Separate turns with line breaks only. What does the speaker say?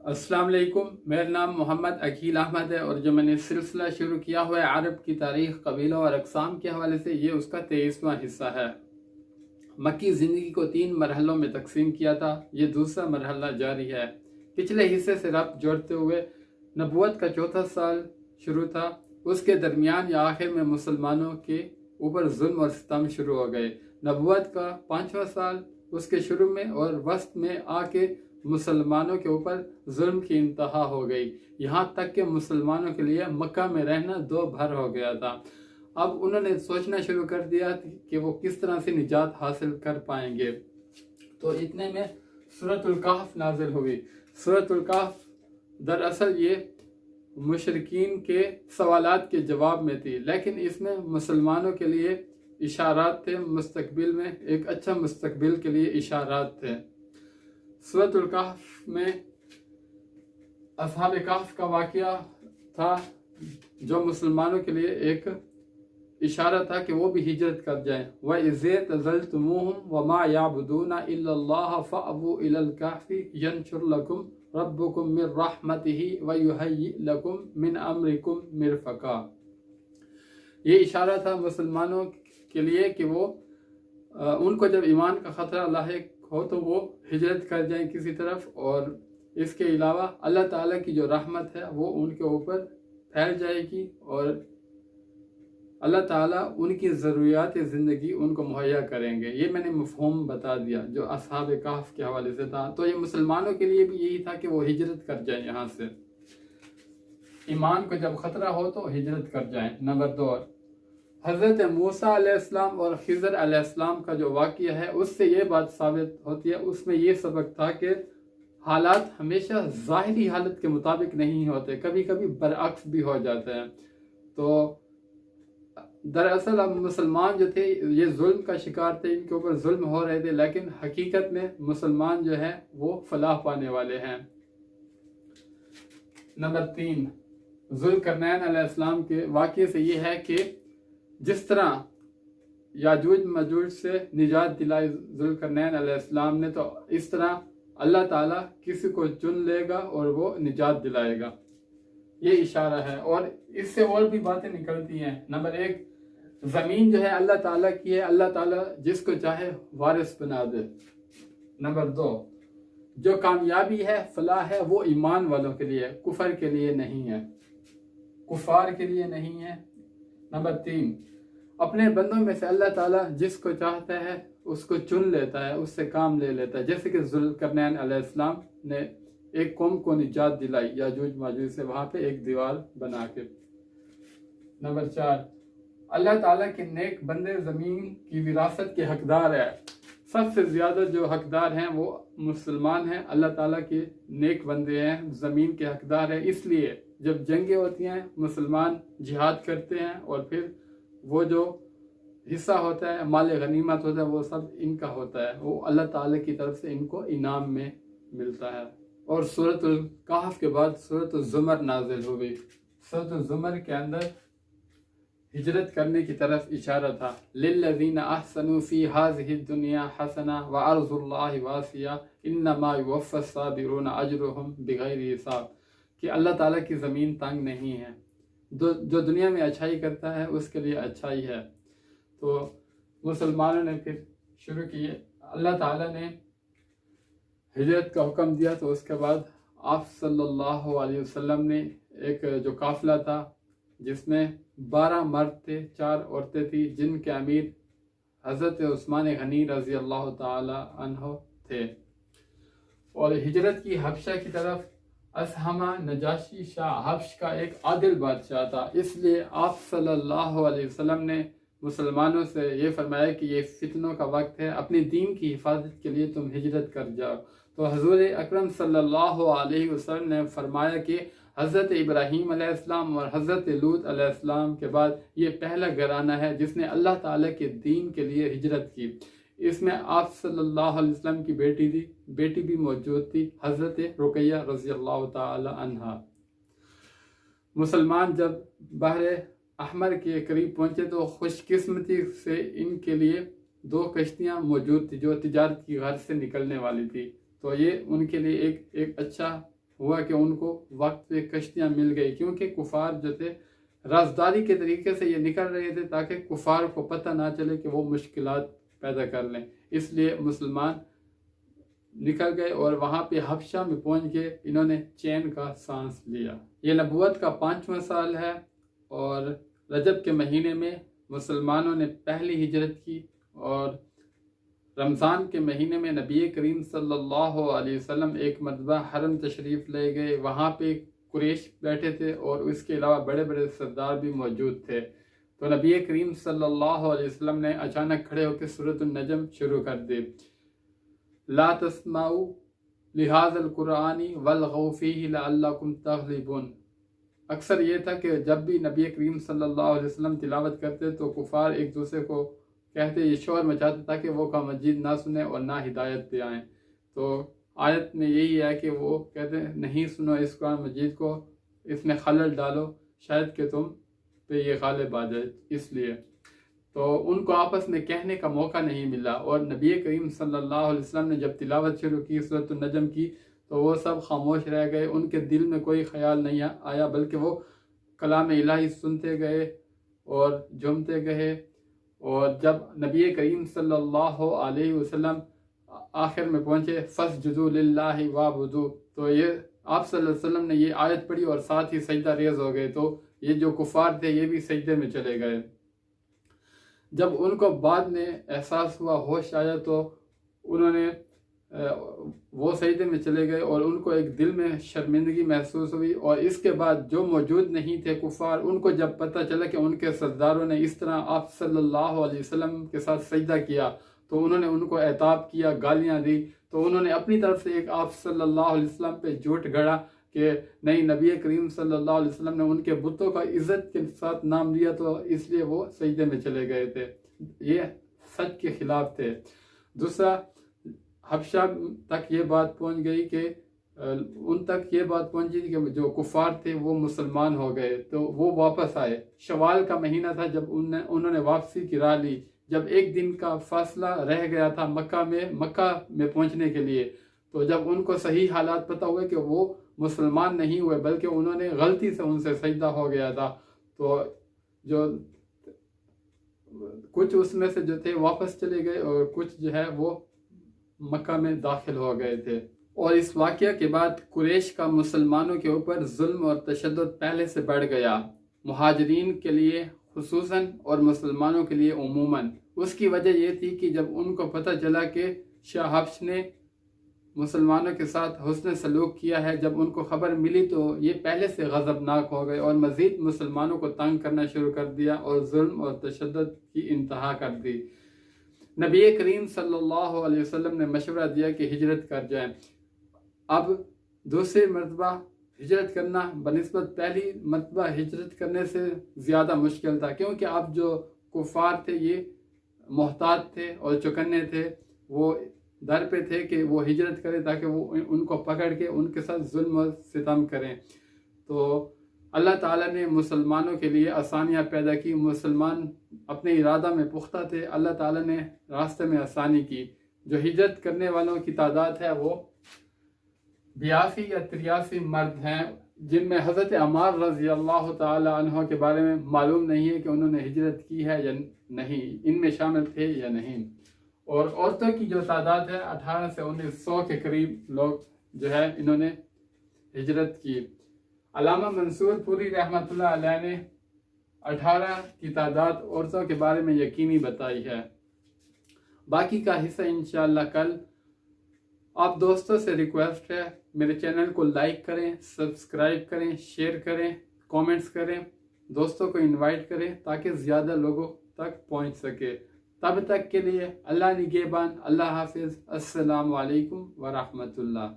अस्सलाम वालेकुम। मेरा नाम मोहम्मद अकील अहमद है और जो मैंने सिलसिला शुरू किया हुआ है अरब की तारीख़, कबीलों और अक़साम के हवाले से, ये उसका 23वां हिस्सा है। मक्की ज़िंदगी को 3 मरहलों में तकसीम किया था, ये दूसरा मरहला जारी है। पिछले हिस्से से रब्त जोड़ते हुए नबूवत का 4था साल शुरू था, उसके दरमियान या आखिर में मुसलमानों के ऊपर जुल्म और सितम शुरू हो गए। नबूवत का 5वां साल उसके शुरू में और वस्त में आके मुसलमानों के ऊपर जुल्म की इंतहा हो गई, यहाँ तक कि मुसलमानों के लिए मक्का में रहना 2 भर हो गया था। अब उन्होंने सोचना शुरू कर दिया कि वो किस तरह से निजात हासिल कर पाएंगे। तो इतने में सूरतुल कहफ नाजिल हुई। सूरतुल कहफ दरअसल ये मुशरिकीन के सवालात के जवाब में थी, लेकिन इसमें मुसलमानों के लिए इशारात थे, मुस्तकबिल में एक अच्छा मुस्तकबिल के लिए इशारात थे। सूरतुल कहफ में असहाब कहफ का वाक़या था, जो मुसलमानों के लिए एक इशारा था कि वो भी हिजरत कर जाएं। व इज़े तज़लतुमूहुम व मा याबुदूना इल्लल्लाह फ़अबू इलल कहफ़ि यंशुर लकुम रब्बुकुम मिर रहमतिही व युहय्यि लकुम मिन अम्रिकुम मिरफ़क़ा। ये इशारा था मुसलमानों के लिए कि वो उनको जब ईमान का ख़तरा लाहिक हो तो वो हिजरत कर जाएं किसी तरफ, और इसके अलावा अल्लाह ताला की जो रहमत है वो उनके ऊपर फैल जाएगी और अल्लाह ताला उनकी ज़रूरियात ज़िंदगी उनको मुहैया करेंगे। ये मैंने मफ़हूम बता दिया जो असहाब कहफ के हवाले से था। तो ये मुसलमानों के लिए भी यही था कि वो हिजरत कर जाएं, यहाँ से ईमान को जब ख़तरा हो तो हिजरत कर जाएं। नंबर 2, हज़रत मूसा अलैहिस्सलाम और खिज़र अलैहिस्सलाम का जो वाक़या है उससे ये बात साबित होती है, उसमें ये सबक था कि हालात हमेशा ज़ाहिरी हालत के मुताबिक नहीं होते, कभी कभी बरअक्स भी हो जाते हैं। तो दरअसल अब मुसलमान जो थे ये जुल्म का शिकार थे, इनके ऊपर जुल्म हो रहे थे, लेकिन हकीकत में मुसलमान जो है वो फलाह पाने वाले हैं। नंबर 3, ज़ुल्करनैन अलैहिस्सलाम के वाक़ये से ये है कि जिस तरह याजूज मजूज से निजात दिलाई ज़ुल्करनैन अलैहिस्सलाम ने, तो इस तरह अल्लाह ताला किसी को चुन लेगा और वो निजात दिलाएगा। ये इशारा है और इससे और भी बातें निकलती हैं। नंबर 1, ज़मीन जो है अल्लाह ताला की है, अल्लाह ताला जिसको चाहे वारिस बना दे। नंबर 2, जो कामयाबी है, फलाह है, वो ईमान वालों के लिए, कुफर के लिए नहीं है, कुफार के लिए नहीं है। नंबर 3, अपने बंदों में से अल्लाह ताला जिसको चाहता है उसको चुन लेता है, उससे काम ले लेता है, जैसे कि ज़ुल्करनैन अलैहिस्सलाम ने एक कौम को निजात दिलाई याजूज माजूज से, वहाँ पे एक दीवार बना के। नंबर 4, अल्लाह ताला के नेक बंदे ज़मीन की विरासत के हकदार है। सबसे ज़्यादा जो हकदार हैं वो मुसलमान हैं, अल्लाह ताला के नेक बंदे हैं, ज़मीन के हकदार हैं। इसलिए जब जंगें होती हैं मुसलमान जिहाद करते हैं और फिर वो जो हिस्सा होता है, माल गनीमत होता है, वो सब इनका होता है, वो अल्लाह ताला की तरफ से इनको इनाम में मिलता है। और सूरतुल कहफ के बाद सूरतुल ज़ुमर नाजिल हुई। सूरतुल ज़ुमर के अंदर हिजरत करने की तरफ इशारा था। लिल्लज़ीना अहसनु फ़ी हाज़िहि दुनिया हसना व अर्ज़ुल्लाहि वासिया इन्नमा युवफ़्फ़स साबिरून अजरुहुम बिग़ैरि हिसाब, कि अल्लाह ताला की ज़मीन तंग नहीं है, जो दुनिया में अच्छाई करता है उसके लिए अच्छाई है। तो मुसलमानों ने फिर शुरू किए, अल्लाह ताला ने हिजरत का हुक्म दिया, तो उसके बाद आप सल्लल्लाहु अलैहि वसल्लम ने एक जो काफ़िला था जिसमें 12 मर्द थे, 4 औरतें थी, जिनके अमीर हज़रत उस्मान गनी रज़ी अल्लाह ताला अन्हो थे, और हिजरत की हबशा की तरफ। असहमा नजाशी शाह हब्श का एक आदिल बादशाह था, इसलिए आप सल्लल्लाहु अलैहि वसल्लम ने मुसलमानों से ये फरमाया कि ये फितनों का वक्त है, अपने दीन की हिफाजत के लिए तुम हिजरत कर जाओ। तो हज़ूर अकरम सल्लल्लाहु अलैहि वसल्लम ने फरमाया कि हज़रत इब्राहीम अलैहिस्सलाम और हज़रत लूत अलैहिस्सलाम के बाद ये पहला घराना है जिसने अल्लाह ताला के दीन के लिए हिजरत की। इसमें आप सल्लल्लाहु अलैहि वसल्लम की बेटी भी मौजूद थी, हज़रत रुकैया रज़ी अल्लाह ताला अन्हा। मुसलमान जब बहर अहमर के करीब पहुँचे तो खुशकिस्मती से इनके लिए 2 कश्तियाँ मौजूद थी जो तिजारत की गर्ज से निकलने वाली थी, तो ये उनके लिए एक अच्छा ہوا کہ ان کو وقت پہ کشتیاں مل گئی، کیونکہ کفار جو تھے رازداری کے طریقے سے یہ نکل رہے تھے تاکہ کفار کو پتہ نہ چلے کہ وہ مشکلات پیدا کر لیں، اس لیے مسلمان نکل گئے اور وہاں پہ حبشہ میں پہنچ گئے، انہوں نے چین کا سانس لیا۔ یہ نبوت کا 5واں سال ہے اور رجب کے مہینے میں مسلمانوں نے پہلی ہجرت کی، اور رمضان کے مہینے میں نبی کریم صلی اللہ علیہ وسلم ایک مرتبہ حرم تشریف لے گئے، وہاں پہ قریش بیٹھے تھے اور اس کے علاوہ بڑے بڑے سردار بھی موجود تھے، تو نبی کریم صلی اللہ علیہ وسلم نے اچانک کھڑے ہو کے سورۃ النجم شروع کر دی، لا تسمعوا لهذا القرآن والغوا فیہ لعلکم تغلبون۔ اکثر یہ تھا کہ جب بھی نبی کریم صلی اللہ علیہ وسلم تلاوت کرتے تو کفار ایک دوسرے کو کہتے، یہ شور مچاتے تاکہ وہ قرآن مجید نہ سنیں اور نہ ہدایت پہ آئیں، تو آیت میں یہی ہے کہ وہ کہتے ہیں نہیں سنو اس قرآن مجید کو، اس میں خلل ڈالو شاید کہ تم پہ یہ غالب آ جائے، اس لیے تو ان کو آپس میں کہنے کا موقع نہیں ملا، اور نبی کریم صلی اللہ علیہ وسلم نے جب تلاوت شروع کی سورۃ النجم کی تو وہ سب خاموش رہ گئے، ان کے دل میں کوئی خیال نہیں آیا، بلکہ وہ کلام الہی سنتے گئے اور جھومتے گئے، اور جب نبی کریم صلی اللہ علیہ وسلم آخر میں پہنچے فَاسْجُدُوا لِلَّهِ وَاعْبُدُوا، تو یہ آپ صلی اللہ علیہ وسلم نے یہ آیت پڑھی اور ساتھ ہی سجدہ ریز ہو گئے، تو یہ جو کفار تھے یہ بھی سجدے میں چلے گئے۔ جب ان کو بعد میں احساس ہوا، ہوش آیا، تو انہوں نے وہ سجدے میں چلے گئے اور ان کو ایک دل میں شرمندگی محسوس ہوئی، اور اس کے بعد جو موجود نہیں تھے کفار، ان کو جب پتہ چلا کہ ان کے سرداروں نے اس طرح آپ صلی اللہ علیہ وسلم کے ساتھ سجدہ کیا تو انہوں نے ان کو عتاب کیا، گالیاں دی، تو انہوں نے اپنی طرف سے ایک آپ صلی اللہ علیہ وسلم پہ جھوٹ گھڑا کہ نہیں، نبی کریم صلی اللہ علیہ وسلم نے ان کے بتوں کا عزت کے ساتھ نام لیا تو اس لیے وہ سجدے میں چلے گئے تھے، یہ سچ کے خلاف تھے۔ دوسرا، حبشہ تک یہ بات پہنچ گئی کہ ان تک یہ بات پہنچی کہ جو کفار تھے وہ مسلمان ہو گئے، تو وہ واپس آئے۔ شوال کا مہینہ تھا جب انہوں نے واپسی کی راہ لی، جب ایک دن کا فاصلہ رہ گیا تھا مکہ میں پہنچنے کے لیے، تو جب ان کو صحیح حالات پتہ ہوئے کہ وہ مسلمان نہیں ہوئے بلکہ انہوں نے غلطی سے ان سے سجدہ ہو گیا تھا، تو جو کچھ اس میں سے جو تھے واپس چلے گئے اور کچھ جو ہے وہ مکہ میں داخل ہو گئے تھے۔ اور اس واقعہ کے بعد قریش کا مسلمانوں کے اوپر ظلم اور تشدد پہلے سے بڑھ گیا، مہاجرین کے لیے خصوصاً اور مسلمانوں کے لیے عموماً۔ اس کی وجہ یہ تھی کہ جب ان کو پتہ چلا کہ شاہ حبش نے مسلمانوں کے ساتھ حسن سلوک کیا ہے، جب ان کو خبر ملی تو یہ پہلے سے غضبناک ہو گئے اور مزید مسلمانوں کو تنگ کرنا شروع کر دیا اور ظلم اور تشدد کی انتہا کر دی۔ نبی کریم صلی اللہ علیہ وسلم نے مشورہ دیا کہ ہجرت کر جائیں۔ اب دوسری مرتبہ ہجرت کرنا بنسبت پہلی مرتبہ ہجرت کرنے سے زیادہ مشکل تھا، کیونکہ اب جو کفار تھے یہ محتاط تھے اور چوکنے تھے، وہ در پہ تھے کہ وہ ہجرت کریں تاکہ وہ ان کو پکڑ کے ان کے ساتھ ظلم و ستم کریں۔ تو اللہ تعالیٰ نے مسلمانوں کے لیے آسانیاں پیدا کی، مسلمان اپنے ارادہ میں پختہ تھے، اللہ تعالیٰ نے راستے میں آسانی کی۔ جو ہجرت کرنے والوں کی تعداد ہے وہ 82 یا 83 مرد ہیں، جن میں حضرت عمار رضی اللہ تعالی عنہ کے بارے میں معلوم نہیں ہے کہ انہوں نے ہجرت کی ہے یا نہیں، ان میں شامل تھے یا نہیں۔ اور عورتوں کی جو تعداد ہے 18 سے 1900 کے قریب لوگ جو ہے انہوں نے ہجرت کی۔ علامہ منصور پوری رحمۃ اللہ علیہ نے 18 کی تعداد عورتوں کے بارے میں یقینی بتائی ہے۔ باقی کا حصہ انشاءاللہ کل۔ آپ دوستوں سے ریکویسٹ ہے میرے چینل کو لائک کریں، سبسکرائب کریں، شیئر کریں، کومنٹس کریں، دوستوں کو انوائٹ کریں تاکہ زیادہ لوگوں تک پہنچ سکے۔ تب تک کے لیے اللہ نگہبان، اللہ حافظ، السلام علیکم ورحمۃ اللہ۔